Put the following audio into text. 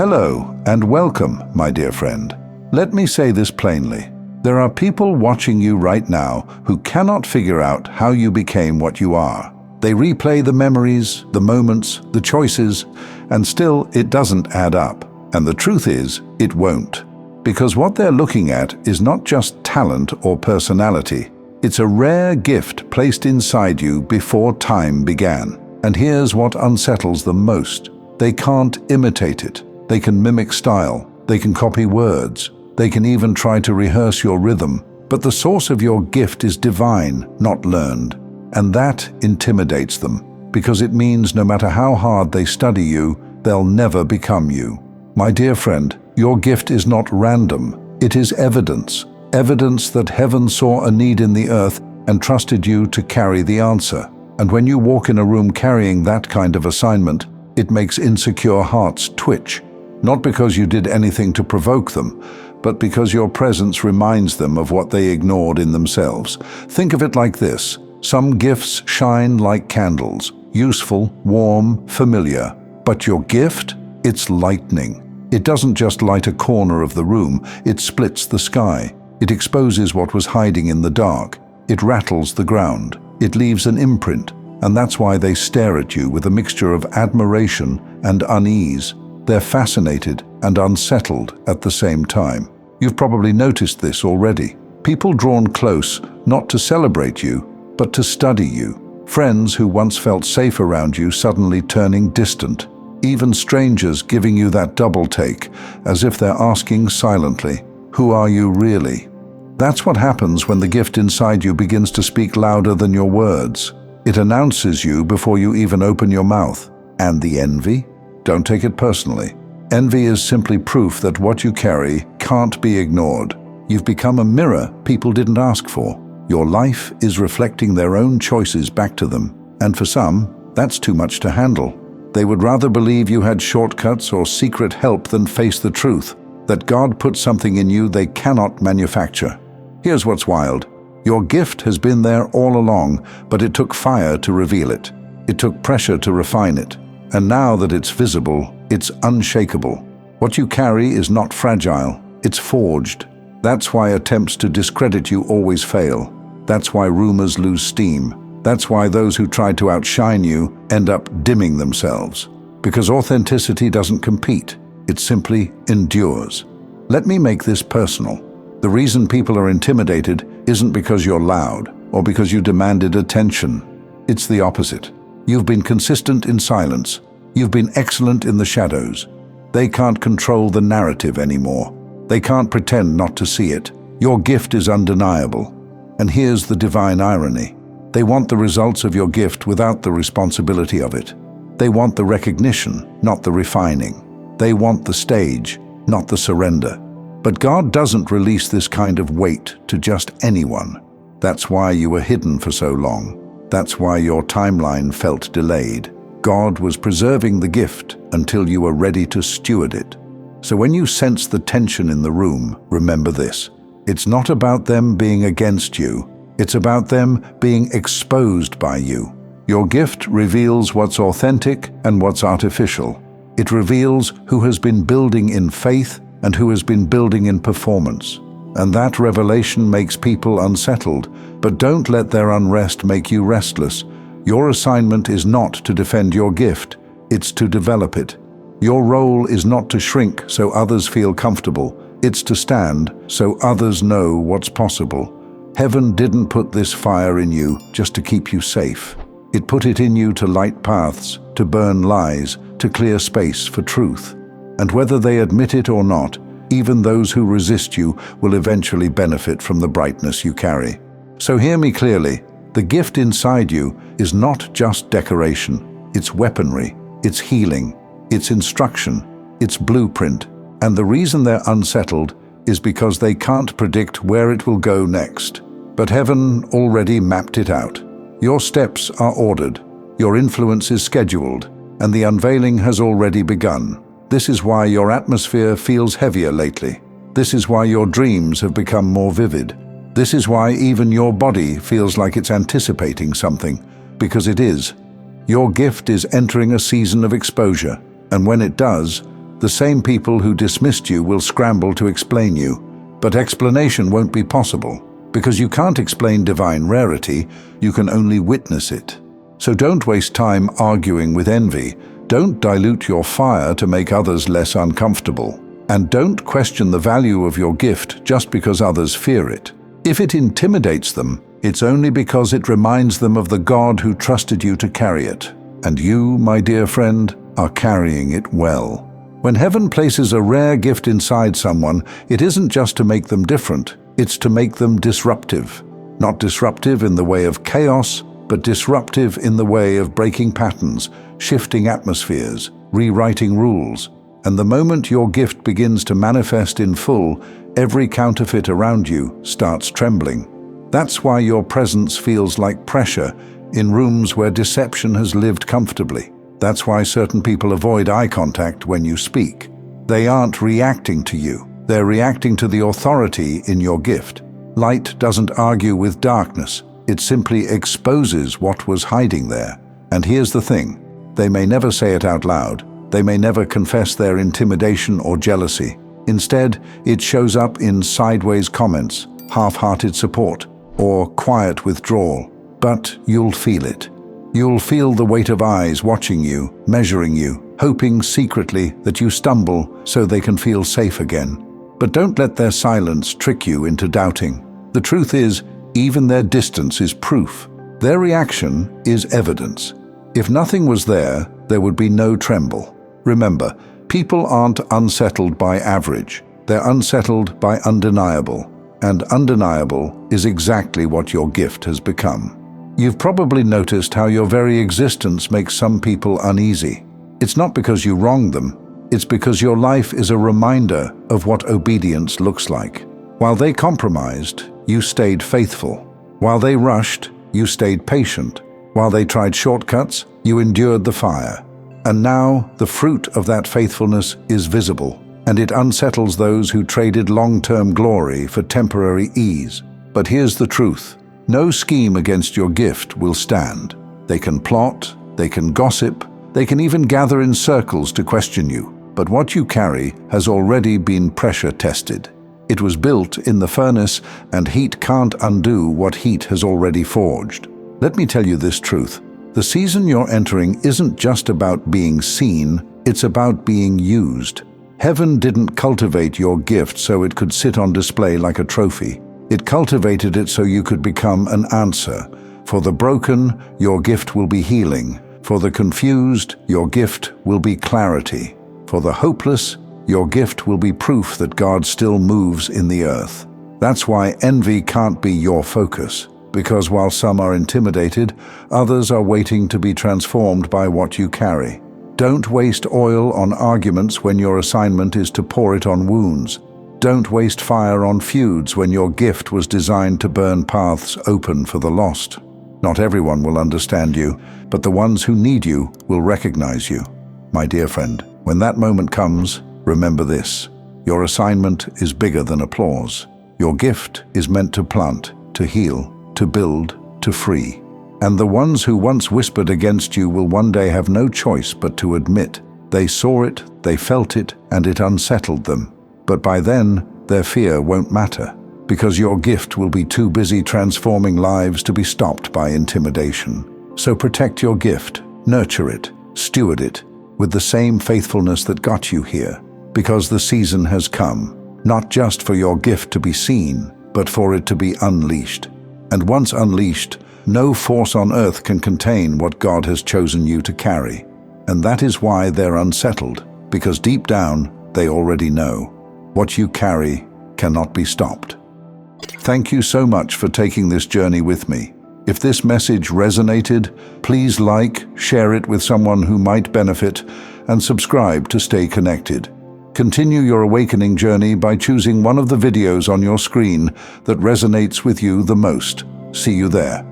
Hello and welcome, my dear friend. Let me say this plainly. There are people watching you right now who cannot figure out how you became what you are. They replay the memories, the moments, the choices, and still it doesn't add up. And the truth is, it won't. Because what they're looking at is not just talent or personality. It's a rare gift placed inside you before time began. And here's what unsettles them most. They can't imitate it. They can mimic style. They can copy words. They can even try to rehearse your rhythm. But the source of your gift is divine, not learned. And that intimidates them, because it means no matter how hard they study you, they'll never become you. My dear friend, your gift is not random. It is evidence. Evidence that heaven saw a need in the earth and trusted you to carry the answer. And when you walk in a room carrying that kind of assignment, it makes insecure hearts twitch. Not because you did anything to provoke them, but because your presence reminds them of what they ignored in themselves. Think of it like this. Some gifts shine like candles, useful, warm, familiar. But your gift? It's lightning. It doesn't just light a corner of the room, it splits the sky. It exposes what was hiding in the dark. It rattles the ground. It leaves an imprint, and that's why they stare at you with a mixture of admiration and unease. They're fascinated and unsettled at the same time. You've probably noticed this already. People drawn close, not to celebrate you, but to study you. Friends who once felt safe around you suddenly turning distant. Even strangers giving you that double take, as if they're asking silently, "Who are you really?" That's what happens when the gift inside you begins to speak louder than your words. It announces you before you even open your mouth. And the envy? Don't take it personally. Envy is simply proof that what you carry can't be ignored. You've become a mirror people didn't ask for. Your life is reflecting their own choices back to them. And for some, that's too much to handle. They would rather believe you had shortcuts or secret help than face the truth, that God put something in you they cannot manufacture. Here's what's wild. Your gift has been there all along, but it took fire to reveal it. It took pressure to refine it. And now that it's visible, it's unshakable. What you carry is not fragile, it's forged. That's why attempts to discredit you always fail. That's why rumors lose steam. That's why those who try to outshine you end up dimming themselves. Because authenticity doesn't compete, it simply endures. Let me make this personal. The reason people are intimidated isn't because you're loud or because you demanded attention. It's the opposite. You've been consistent in silence. You've been excellent in the shadows. They can't control the narrative anymore. They can't pretend not to see it. Your gift is undeniable. And here's the divine irony. They want the results of your gift without the responsibility of it. They want the recognition, not the refining. They want the stage, not the surrender. But God doesn't release this kind of weight to just anyone. That's why you were hidden for so long. That's why your timeline felt delayed. God was preserving the gift until you were ready to steward it. So when you sense the tension in the room, remember this. It's not about them being against you. It's about them being exposed by you. Your gift reveals what's authentic and what's artificial. It reveals who has been building in faith and who has been building in performance. And that revelation makes people unsettled, but don't let their unrest make you restless. Your assignment is not to defend your gift, it's to develop it. Your role is not to shrink so others feel comfortable, it's to stand so others know what's possible. Heaven didn't put this fire in you just to keep you safe. It put it in you to light paths, to burn lies, to clear space for truth. And whether they admit it or not, even those who resist you will eventually benefit from the brightness you carry. So hear me clearly, the gift inside you is not just decoration, it's weaponry, it's healing, it's instruction, it's blueprint. And the reason they're unsettled is because they can't predict where it will go next. But heaven already mapped it out. Your steps are ordered, your influence is scheduled, and the unveiling has already begun. This is why your atmosphere feels heavier lately. This is why your dreams have become more vivid. This is why even your body feels like it's anticipating something, because it is. Your gift is entering a season of exposure, and when it does, The same people who dismissed you will scramble to explain you, but explanation won't be possible, because you can't explain divine rarity, you can only witness it. So don't waste time arguing with envy, don't dilute your fire to make others less uncomfortable, and don't question the value of your gift just because others fear it. If it intimidates them, it's only because it reminds them of the God who trusted you to carry it. And you, my dear friend, are carrying it well. When heaven places a rare gift inside someone, it isn't just to make them different, it's to make them disruptive. Not disruptive in the way of chaos, but disruptive in the way of breaking patterns, shifting atmospheres, rewriting rules. And the moment your gift begins to manifest in full, every counterfeit around you starts trembling. That's why your presence feels like pressure in rooms where deception has lived comfortably. That's why certain people avoid eye contact when you speak. They aren't reacting to you, they're reacting to the authority in your gift. Light doesn't argue with darkness, it simply exposes what was hiding there. And here's the thing, they may never say it out loud, they may never confess their intimidation or jealousy. Instead, it shows up in sideways comments, half-hearted support, or quiet withdrawal. But you'll feel it. You'll feel the weight of eyes watching you, measuring you, hoping secretly that you stumble so they can feel safe again. But don't let their silence trick you into doubting. The truth is, even their distance is proof. Their reaction is evidence. If nothing was there would be no tremble. Remember, people aren't unsettled by average. They're unsettled by undeniable. And undeniable is exactly what your gift has become. You've probably noticed how your very existence makes some people uneasy. It's not because you wronged them, it's because your life is a reminder of what obedience looks like. While they compromised, you stayed faithful. While they rushed, you stayed patient. While they tried shortcuts, you endured the fire. And now the fruit of that faithfulness is visible, and it unsettles those who traded long-term glory for temporary ease. But here's the truth. No scheme against your gift will stand. They can plot, they can gossip, they can even gather in circles to question you. But what you carry has already been pressure tested. It was built in the furnace, and heat can't undo what heat has already forged. Let me tell you this truth. The season you're entering isn't just about being seen, it's about being used. Heaven didn't cultivate your gift so it could sit on display like a trophy. It cultivated it so you could become an answer. For the broken, your gift will be healing. For the confused, your gift will be clarity. For the hopeless, your gift will be proof that God still moves in the earth. That's why envy can't be your focus. Because while some are intimidated, others are waiting to be transformed by what you carry. Don't waste oil on arguments when your assignment is to pour it on wounds. Don't waste fire on feuds when your gift was designed to burn paths open for the lost. Not everyone will understand you, but the ones who need you will recognize you. My dear friend, when that moment comes, remember this. Your assignment is bigger than applause. Your gift is meant to plant, to heal, to build, to free. And the ones who once whispered against you will one day have no choice but to admit. They saw it, they felt it, and it unsettled them. But by then, their fear won't matter, because your gift will be too busy transforming lives to be stopped by intimidation. So protect your gift, nurture it, steward it, with the same faithfulness that got you here, because the season has come, not just for your gift to be seen, but for it to be unleashed. And once unleashed, no force on earth can contain what God has chosen you to carry. And that is why they're unsettled, because deep down, they already know. What you carry cannot be stopped. Thank you so much for taking this journey with me. If this message resonated, please like, share it with someone who might benefit, and subscribe to stay connected. Continue your awakening journey by choosing one of the videos on your screen that resonates with you the most. See you there.